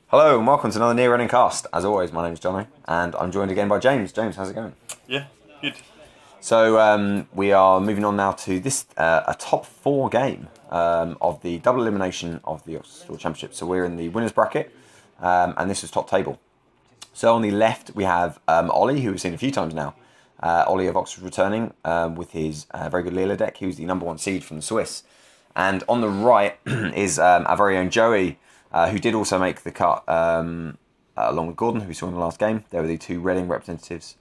Hello and welcome to another Near Running Cast. As always, my name is Johno and I'm joined again by James. James, how's it going? Yeah, good. So we are moving on now to this a top 4 game of the double elimination of the Oxford Store Championship. So we're in the winners bracket and this is top table. So on the left we have Ollie, who we've seen a few times now. Ollie of Oxford returning with his very good Leela deck. He was the #1 seed from the Swiss. And on the right is our very own Joey, who did also make the cut along with Gordon, who we saw in the last game. They were the two Reading representatives.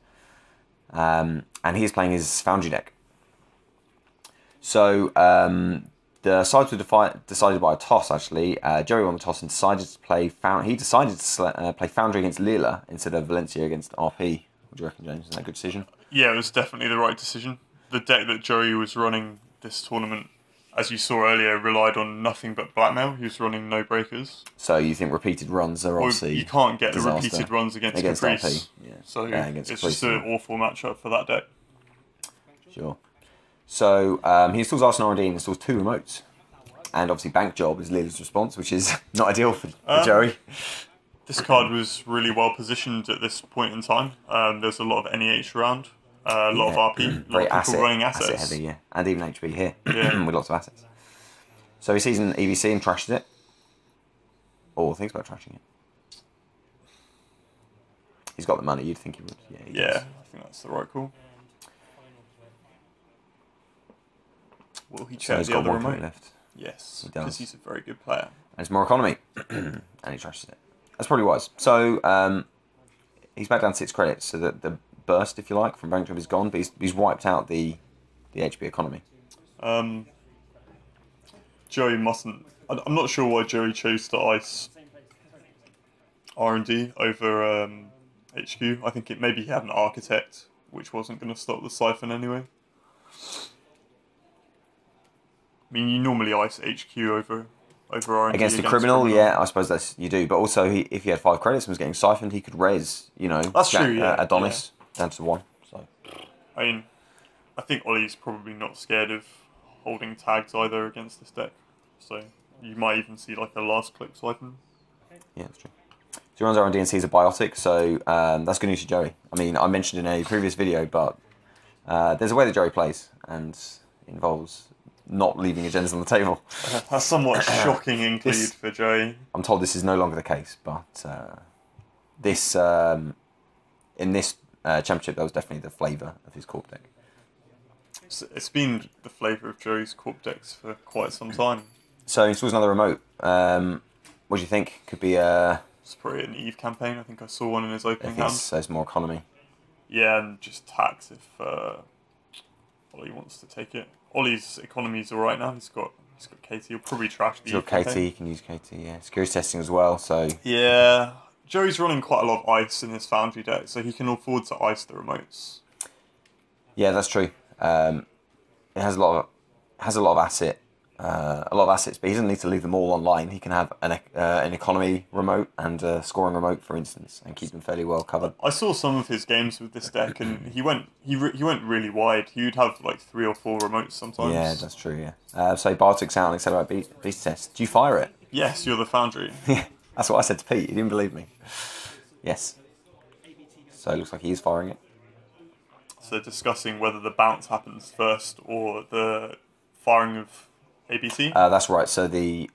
And he's playing his Foundry deck. So the sides were decided by a toss, actually. Joey won the toss and decided to play Foundry. He decided to play Foundry against Leela instead of Valencia against RP. What do you reckon, James? Is that a good decision? Yeah, it was definitely the right decision. The deck that Joey was running this tournament, as you saw earlier, relied on nothing but blackmail. He was running no breakers. So you think repeated runs are obviously you can't get disaster. the repeated runs against Caprice. RP. Yeah. So against it's Caprice, just an awful matchup for that deck. Sure. So he installs Arsenal R&D and installs 2 remotes. And obviously Bank Job is Leela's response, which is not ideal for Joey. This card was really well positioned at this point in time. There's a lot of NEH around, a lot of RP, a lot of people running assets. Asset heavy, yeah. And even HP here, Yeah. with lots of assets. So he sees an EVC and trashes it. Or thinks about trashing it. He's got the money, you'd think he would. Yeah, he does. I think that's the right call. Will he check the other remote? Left. Yes, He does. because he's a very good player. And it's more economy. And he trashes it. That's probably wise. So he's back down to 6 credits, so that the burst, if you like, from Bank Job is gone, but he's wiped out the HP economy. Joey mustn't. I'm not sure why Joey chose to ice R&D over HQ. I think maybe he had an architect, which wasn't going to stop the siphon anyway. I mean, you normally ice HQ over R&D Against a criminal, yeah, I suppose you do. But also, if he had 5 credits and was getting siphoned, he could res, That's true, yeah. Adonis down to 1. So. I mean, I think Ollie's probably not scared of holding tags either against this deck. So you might even see like a last click siphon. Yeah, that's true. So he runs R&D and sees a biotic, so that's good news to Joey. I mean, I mentioned in a previous video, but there's a way that Joey plays, and it involves not leaving agendas on the table. That's somewhat shocking include for Joey. I'm told this is no longer the case, but in this championship, that was definitely the flavour of his corp deck. It's been the flavour of Joey's corp decks for quite some time. So he installs another remote. What do you think? Could be It's probably an Eve campaign. I think I saw one in his opening I hand. think so it's more economy. Yeah, and just tax if Ollie wants to take it. Ollie's economy is alright now. He's got KT. He'll probably trash the He's got KT. He can use KT. Yeah, security testing as well. So yeah, Joey's running quite a lot of ice in his Foundry deck, so he can afford to ice the remotes. yeah, that's true. It has a lot of assets, but he doesn't need to leave them all online. He can have an economy remote and a scoring remote, for instance, and keep them fairly well covered. I saw some of his games with this deck, and he went really wide. He would have like 3 or 4 remotes sometimes. Yeah, that's true. Yeah. So Bartik's out and Accelerate Beast Test. Do you fire it? Yes, you're the Foundry. Yeah, that's what I said to Pete. He didn't believe me. Yes. So it looks like he is firing it. So discussing whether the bounce happens first or the firing of ABC. That's right. So the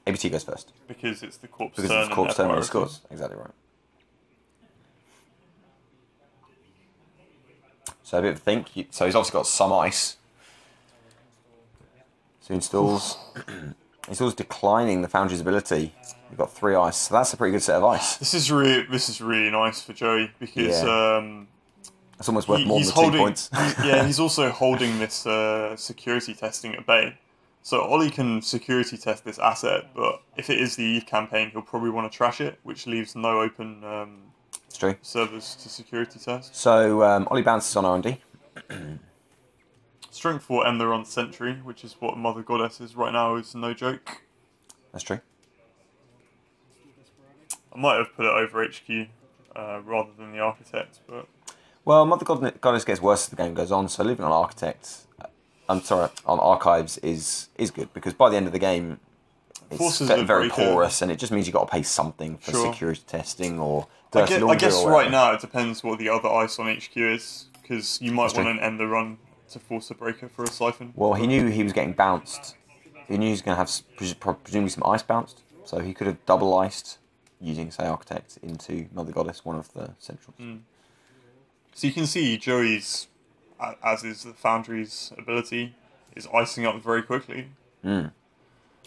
ABT goes first. Because it's the corpse Because turn. it's the corpse turn and when he scores. Exactly right. So a bit of a think. So he's obviously got some ice. So he installs. Installs declining the Foundry's ability. You've got 3 ice. So that's a pretty good set of ice. This is really nice for Joey because it's almost worth more than the 2 points. He's also holding this security testing at bay. So Ollie can security test this asset, but if it is the Eve campaign, he'll probably want to trash it, which leaves no open it's true. servers to security test. So Ollie bounces on R&D. Strength 4 Ember on Sentry, which is what Mother Goddess is right now, is no joke. That's true. I might have put it over HQ rather than the Architect, but... Well, Mother Goddess gets worse as the game goes on, so leaving on Architect... on Archives is good, because by the end of the game, Forces very, a very breaker. porous, and it just means you've got to pay something for Sure. security testing or I dirty laundry guess or right whatever. now it depends what the other ice on HQ is, because you might That's true. want to end the run to force a breaker for a siphon. Well, he knew he was getting bounced. He knew he was going to have presumably some ice bounced, so he could have double iced using, say, Architect into Mother Goddess, one of the centrals. So you can see Joey's, as is the Foundry's ability, is icing up very quickly. And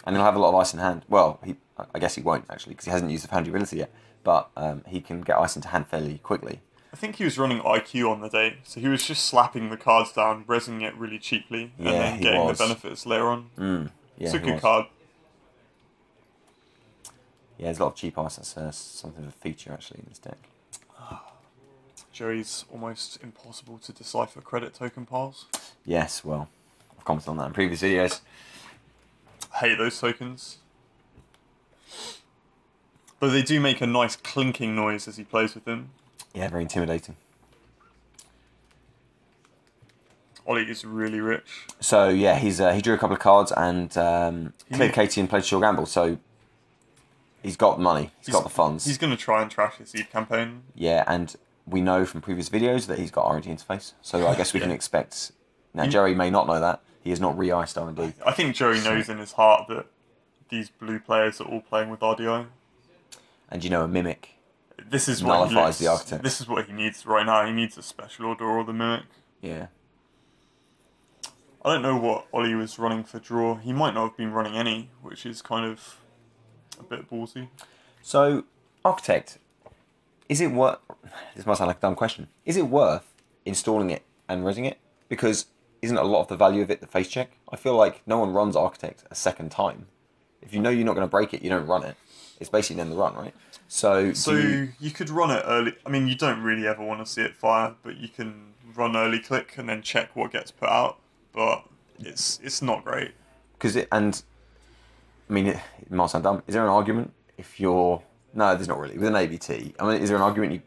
he'll have a lot of ice in hand. Well, I guess he won't, actually, because he hasn't used the Foundry ability yet. But he can get ice into hand fairly quickly. I think he was running IQ on the day, so he was just slapping the cards down, rezzing it really cheaply, and then getting the benefits later on. Yeah, it's a good card. Yeah, there's a lot of cheap ice. That's something of a feature, actually, in this deck. Joey's almost impossible to decipher credit token piles. Yes, well, I've commented on that in previous videos. I hate those tokens. But they do make a nice clinking noise as he plays with them. Yeah, very intimidating. Ollie is really rich. So, yeah, he drew a couple of cards and cleared Katie and played Sure Gamble. So, he's got money. He's got the funds. He's going to try and trash his Eve campaign. Yeah, and we know from previous videos that he's got R&D interface. So, I guess we can expect... Now, Joey may not know that. He has not re-iced R&D. I think Joey knows in his heart that these blue players are all playing with RDI. And, you know, a Mimic this is nullifies the Architect. This is what he needs right now. He needs a special order or the Mimic. Yeah. I don't know what Ollie was running for draw. He might not have been running any, which is kind of a bit ballsy. So, Architect, is it worth... This might sound like a dumb question. Is it worth installing it and rezzing it? Because isn't a lot of the value of it the face check? I feel like no one runs Architect a second time. If you know you're not going to break it, you don't run it. It's basically then the run, right? So you could run it early. I mean, you don't really ever want to see it fire, but you can run early click and then check what gets put out. But it's not great. It might sound dumb. Is there an argument if you're... No, there's not really. With an ABT, I mean, is there an argument you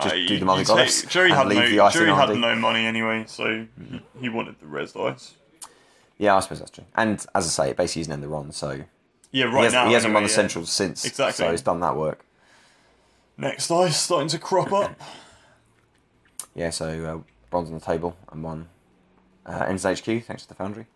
just do the Mother Goddess Joey and leave the ice in Joey RD? had no money anyway, so he wanted the res ice. Yeah, I suppose that's true. And as I say, it basically isn't in the run, so... Yeah, right now. He hasn't run the Centrals since, exactly. So he's done that work. Next ice starting to crop up. Yeah, so bronze on the table and one ends HQ, thanks to the Foundry.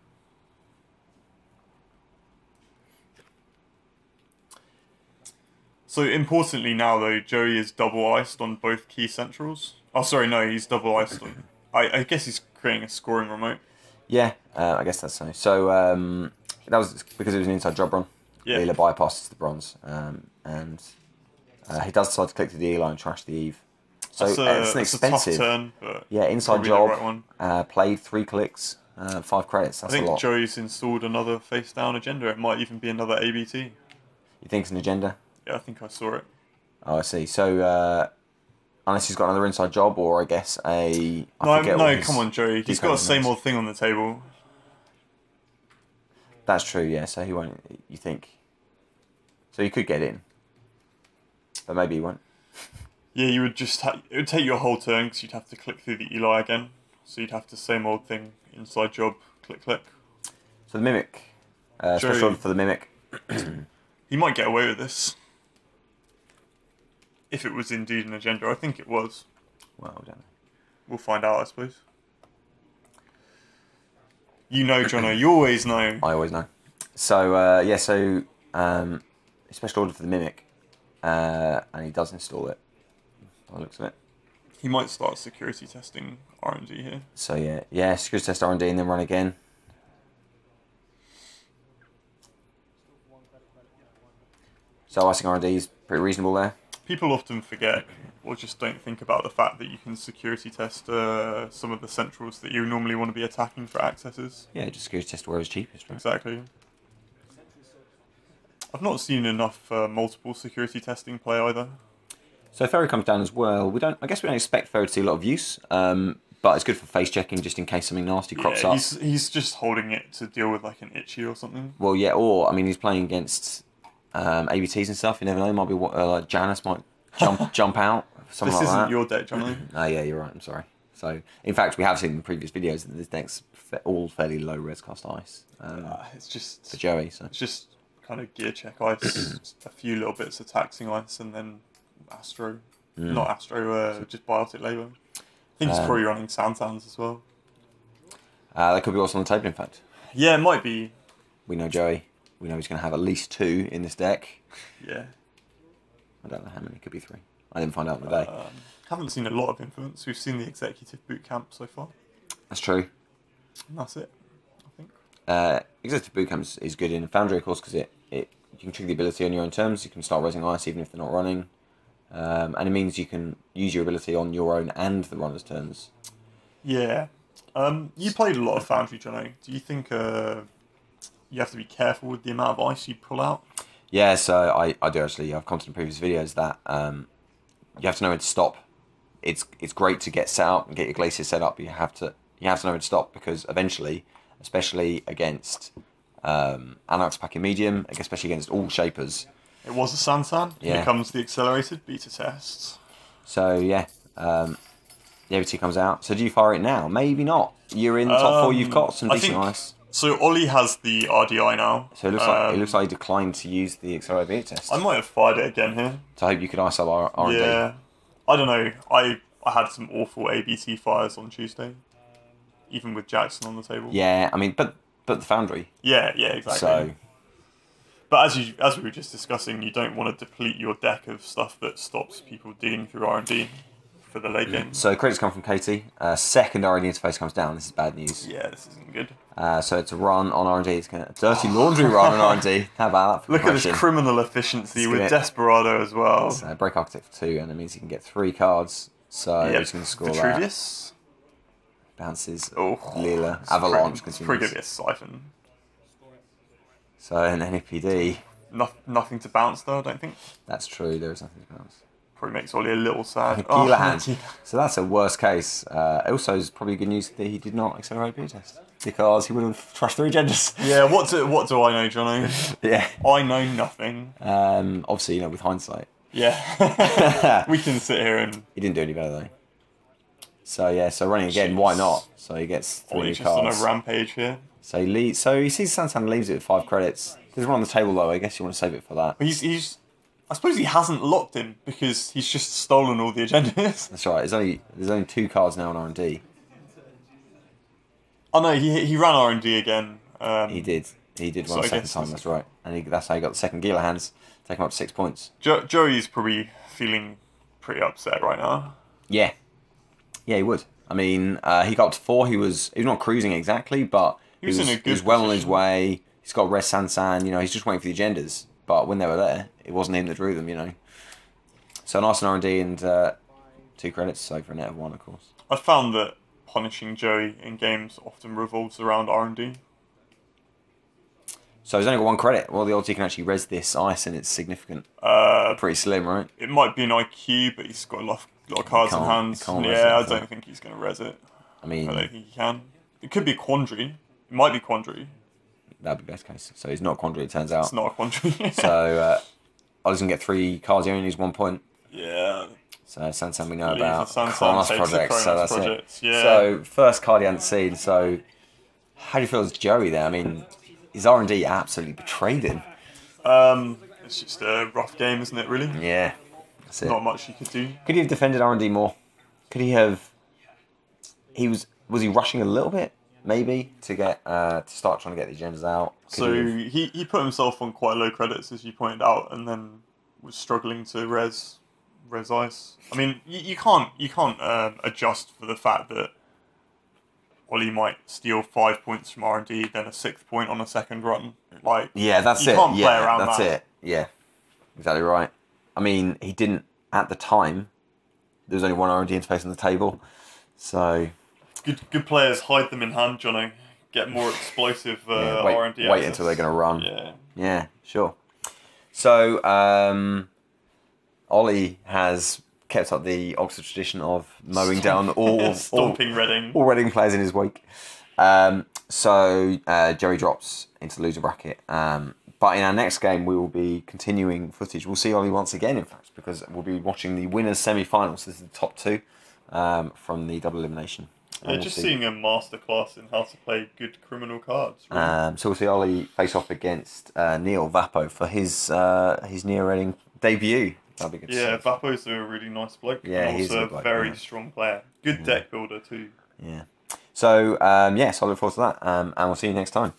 So importantly now though, Joey is double iced on both key centrals. Oh, sorry, no, he's double iced on... I guess he's creating a scoring remote. Yeah, I guess that's so. So that was because it was an inside job run. Yeah. Leela bypasses the bronze, and he does decide to click to the Eli and trash the Eve. So it's an expensive a tough turn, but yeah, inside job. Right played 3 clicks, 5 credits. That's a lot. I think Joey's installed another face down agenda. It might even be another ABT. You think it's an agenda? Yeah, I think I saw it. Oh, I see. So unless he's got another inside job, or I guess a... No, come on, Joey. He's got the same old thing on the table. That's true, yeah. So he won't... You think... So he could get in. But maybe he won't. Yeah, you would just... It would take you a whole turn, because you'd have to click through the Eli again. So you'd have to same old thing. Inside job, click, click. So the Mimic. Special order for the Mimic. He might get away with this. If it was indeed an agenda. I think it was. Well, I don't know. We'll find out, I suppose. You know, Johno. You always know. I always know. So, yeah, so... special order for the Mimic. And he does install it. By the looks of it. He might start security testing R&D here. So, yeah, security test R&D and then run again. So, icing R&D is pretty reasonable there. People often forget or just don't think about the fact that you can security test some of the centrals that you normally want to be attacking for accesses. Yeah, just security test where it's cheapest, right? Exactly. I've not seen enough multiple security testing play either. So Ferry comes down as well. I guess we don't expect Ferry to see a lot of use, but it's good for face checking just in case something nasty crops up. He's just holding it to deal with like an itchy or something. Well, yeah, or I mean, he's playing against ABTs and stuff. You never know. It might be like Janice might jump out. Something this like isn't that. your deck, Johno. Oh yeah, you're right. I'm sorry. So in fact, we have seen in previous videos that this deck's all fairly low res cost ice. It's just for Joey. So it's just kind of gear check ice, a few little bits of taxing ice, and then Astro, not Astro, just Biotic Labour. I think he's probably running Santans as well. That could be what's on the table, in fact. Yeah, it might be. We know Joey. We know he's going to have at least 2 in this deck. Yeah. I don't know how many. It could be 3. I didn't find out on the day. Haven't seen a lot of influence. We've seen the executive boot camp so far. That's true. And that's it, I think. Executive boot camp is good in Foundry, of course, because you can trigger the ability on your own terms. You can start raising ice even if they're not running. And it means you can use your ability on your own and the runner's turns. Yeah. You played a lot of Foundry, Johno. Do you think you have to be careful with the amount of ice you pull out? Yeah, so I do actually. I've commented in previous videos that you have to know when to stop. It's great to get set up and get your glacier set up. But you have to know when to stop, because eventually, especially against Anarchs packing medium, especially against all shapers. It was a Sansan. Yeah. Here comes the accelerated beta test. So yeah, the ABT comes out. So do you fire it now? Maybe not. You're in the top 4. You've got some decent ice. So Ollie has the RDI now. So it looks like he declined to use the accelerated beta test. I might have fired it again here. So I hope you could ice up R&D. Yeah, I don't know. I had some awful ABT fires on Tuesday, even with Jackson on the table. Yeah, I mean, but the Foundry. Yeah, exactly. So, but as we were just discussing, you don't want to deplete your deck of stuff that stops people digging through R&D for the late game. So credits come from Katie. Second R&D interface comes down. This is bad news. Yeah, this isn't good. So it's a run on R&D. It's a dirty laundry run on R&D. How about that? Look at this criminal efficiency with Desperado as well. So break Architect for 2, and it means you can get 3 cards. So he's going to score Vitruvius. that. Bounces. Leela. Avalanche. Probably going to be a Siphon. So an NAPD. Nothing to bounce though, I don't think. That's true. There is nothing to bounce. Probably makes Ollie a little sad. Gila hand. So that's a worst case. Also, is probably good news that he did not accelerate beer test, because he would have trashed 3 genders. Yeah. What do I know, Johno? Yeah. I know nothing. Obviously, with hindsight. Yeah. We can sit here and. He didn't do any better though. So yeah. So running again. Why not? So he gets 3 new cards. Just on a rampage here. So he sees Santan leaves it with 5 credits. There's one on the table though. I guess you want to save it for that. He's. I suppose he hasn't locked him because he's just stolen all the agendas. That's right. There's only 2 cards now on R&D. Oh no, he ran R&D again. He did run a second time. That's right. And that's how he got the second Gila hands. Take him up to 6 points. Joey's probably feeling pretty upset right now. Yeah. Yeah, he would. I mean, he got up to 4. He was not cruising exactly, but he was well on his way. He's got Res Sansan. He's just waiting for the agendas. But when they were there, it wasn't him that drew them, So nice on R&D and 2 credits, so for a net of 1, of course. I found that punishing Joey in games often revolves around R&D. So he's only got 1 credit. Well, the odds he can actually res this ice, and it's significant. Pretty slim, right? It might be an IQ, but he's got a lot of cards in hand. Yeah, I don't think he's going to res it. I don't think he can. It could be a Quandary. It might be Quandary. That'd be best case. So he's not a Quandary, it turns out. It's not a Quandary. So Ollie's going to get 3 cards. He only needs 1 point. Yeah. So Sansan we know about. Kronos Projects. So that's it. Yeah. So first card he hadn't seen. So how do you feel as Joey there? I mean, his R&D absolutely betrayed him. It's just a rough game, isn't it, really? Yeah. That's it. Not much you could do. Could he have defended R&D more? Could he have... Was he rushing a little bit? Maybe to get to start trying to get the agendas out. So he put himself on quite low credits, as you pointed out, and then was struggling to res ice. I mean, you can't adjust for the fact that Ollie might steal 5 points from R&D, then a 6th point on a second run. Yeah, that's it. You can't play around that's that. it. Yeah, exactly right. I mean, he didn't at the time. There was only 1 R&D interface on the table, so. Good players hide them in hand, Johno. Get more explosive R&D. Wait until they're going to run. Yeah, sure. So Ollie has kept up the Oxford tradition of mowing down all stomping Reading. All Reading players in his wake. So Jerry drops into the loser bracket. But in our next game, we will be continuing footage. We'll see Ollie once again, in fact, because we'll be watching the winners' semi-finals. This is the top 2 from the double elimination. Yeah, just seeing a masterclass in how to play good criminal cards. Really. So we'll see Ollie face off against Neil Vapo for his Neo Reading debut. That'll be good. Yeah, Vapo's a really nice bloke. Yeah, and he's a also good bloke, very strong player. Good deck builder too. Yeah. So, yes, I look forward to that. And we'll see you next time.